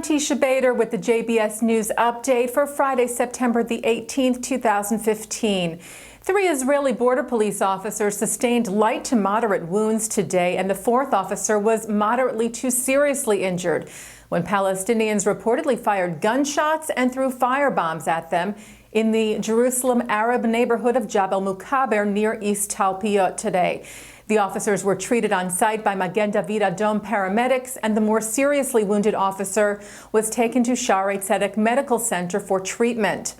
Teisha Bader with the JBS News Update for Friday, September the 18th, 2015. 3 Israeli border police officers sustained light to moderate wounds today, and the 4th officer was moderately to seriously injured when Palestinians reportedly fired gunshots and threw firebombs at them in the Jerusalem Arab neighborhood of Jabal Mukaber near East Talpiot today. The officers were treated on site by Magen David Adom paramedics, and the more seriously wounded officer was taken to Shaarei Tzedek Medical Center for treatment.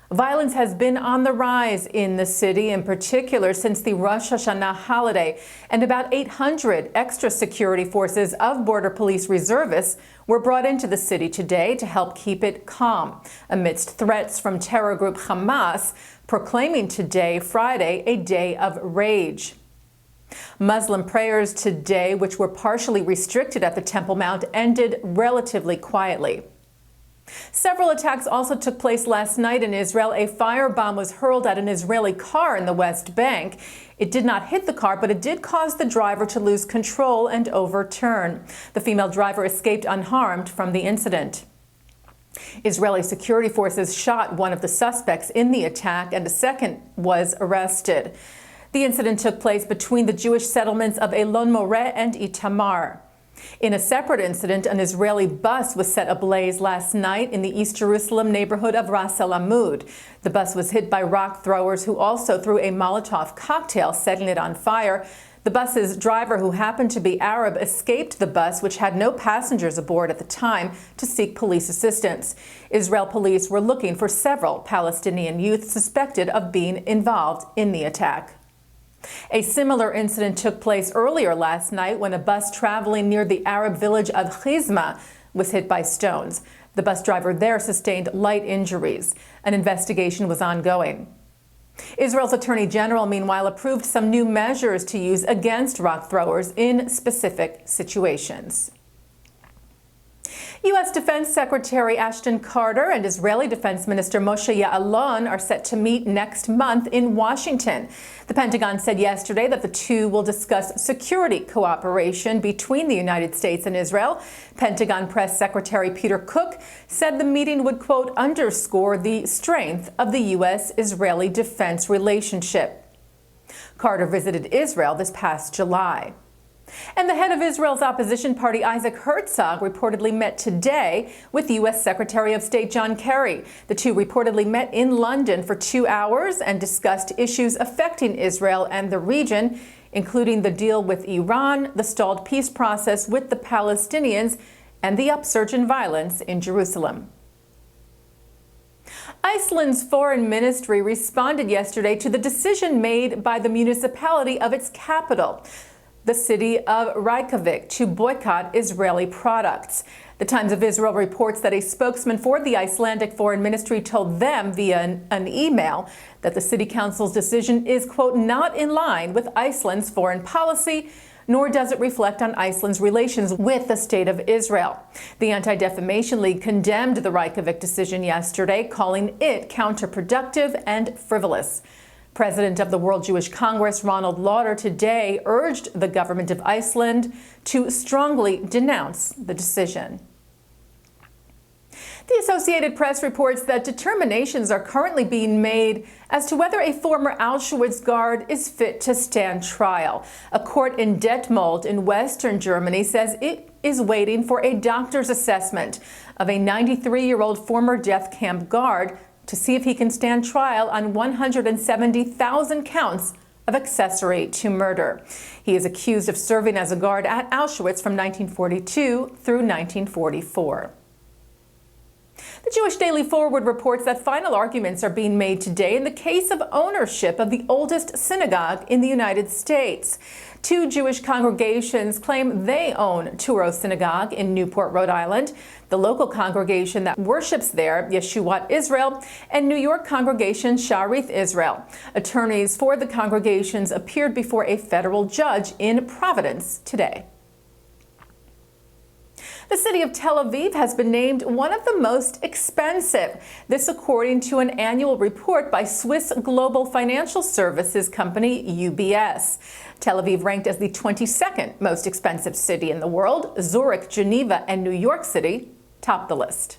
Violence has been on the rise in the city, in particular since the Rosh Hashanah holiday, and about 800 extra security forces of Border Police reservists were brought into the city today to help keep it calm, amidst threats from terror group Hamas, proclaiming today, Friday, a day of rage. Muslim prayers today, which were partially restricted at the Temple Mount, ended relatively quietly. Several attacks also took place last night in Israel. A firebomb was hurled at an Israeli car in the West Bank. It did not hit the car, but it did cause the driver to lose control and overturn. The female driver escaped unharmed from the incident. Israeli security forces shot one of the suspects in the attack, and a second was arrested. The incident took place between the Jewish settlements of Elon Moreh and Itamar. In a separate incident, an Israeli bus was set ablaze last night in the East Jerusalem neighborhood of Ras El Amud. The bus was hit by rock throwers who also threw a Molotov cocktail, setting it on fire. The bus's driver, who happened to be Arab, escaped the bus, which had no passengers aboard at the time, to seek police assistance. Israel police were looking for several Palestinian youth suspected of being involved in the attack. A similar incident took place earlier last night when a bus traveling near the Arab village of Chizma was hit by stones. The bus driver there sustained light injuries. An investigation was ongoing. Israel's Attorney General, meanwhile, approved some new measures to use against rock throwers in specific situations. U.S. Defense Secretary Ashton Carter and Israeli Defense Minister Moshe Ya'alon are set to meet next month in Washington. The Pentagon said yesterday that the two will discuss security cooperation between the United States and Israel. Pentagon Press Secretary Peter Cook said the meeting would, quote, underscore the strength of the U.S.-Israeli defense relationship. Carter visited Israel this past July. And the head of Israel's opposition party, Isaac Herzog, reportedly met today with U.S. Secretary of State John Kerry. The two reportedly met in London for 2 hours and discussed issues affecting Israel and the region, including the deal with Iran, the stalled peace process with the Palestinians, and the upsurge in violence in Jerusalem. Iceland's foreign ministry responded yesterday to the decision made by the municipality of its capital, the city of Reykjavik, to boycott Israeli products. The Times of Israel reports that a spokesman for the Icelandic Foreign Ministry told them via an email that the city council's decision is, quote, not in line with Iceland's foreign policy, nor does it reflect on Iceland's relations with the State of Israel. The Anti-Defamation League condemned the Reykjavik decision yesterday, calling it counterproductive and frivolous. President of the World Jewish Congress, Ronald Lauder, today urged the government of Iceland to strongly denounce the decision. The Associated Press reports that determinations are currently being made as to whether a former Auschwitz guard is fit to stand trial. A court in Detmold in western Germany says it is waiting for a doctor's assessment of a 93-year-old former death camp guard to see if he can stand trial on 170,000 counts of accessory to murder. He is accused of serving as a guard at Auschwitz from 1942 through 1944. The Jewish Daily Forward reports that final arguments are being made today in the case of ownership of the oldest synagogue in the United States. 2 Jewish congregations claim they own Touro Synagogue in Newport, Rhode Island. The local congregation that worships there, Yeshuat Israel, and New York congregation Sharith Israel. Attorneys for the congregations appeared before a federal judge in Providence today. The city of Tel Aviv has been named one of the most expensive. This according to an annual report by Swiss global financial services company UBS. Tel Aviv ranked as the 22nd most expensive city in the world. Zurich, Geneva, and New York City top the list.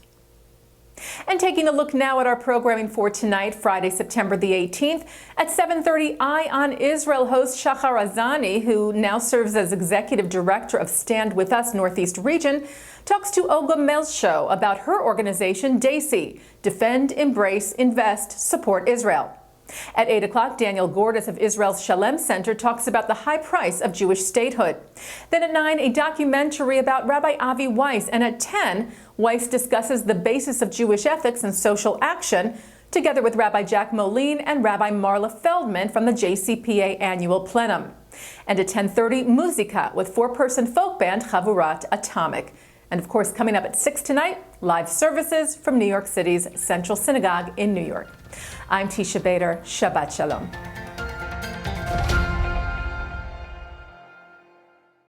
And taking a look now at our programming for tonight, Friday, September the 18th. At 7:30, Eye on Israel host Shachar Azani, who now serves as Executive Director of Stand With Us Northeast Region, talks to Olga Melshow about her organization, DAISY, Defend, Embrace, Invest, Support Israel. At 8 o'clock, Daniel Gordis of Israel's Shalem Center talks about the high price of Jewish statehood. Then at 9, a documentary about Rabbi Avi Weiss. And at 10, Weiss discusses the basis of Jewish ethics and social action, together with Rabbi Jack Moline and Rabbi Marla Feldman from the JCPA annual plenum. And at 10:30, Musica with four-person folk band Chavurat Atomic. And of course, coming up at 6 tonight, live services from New York City's Central Synagogue in New York. I'm Teisha Bader. Shabbat Shalom.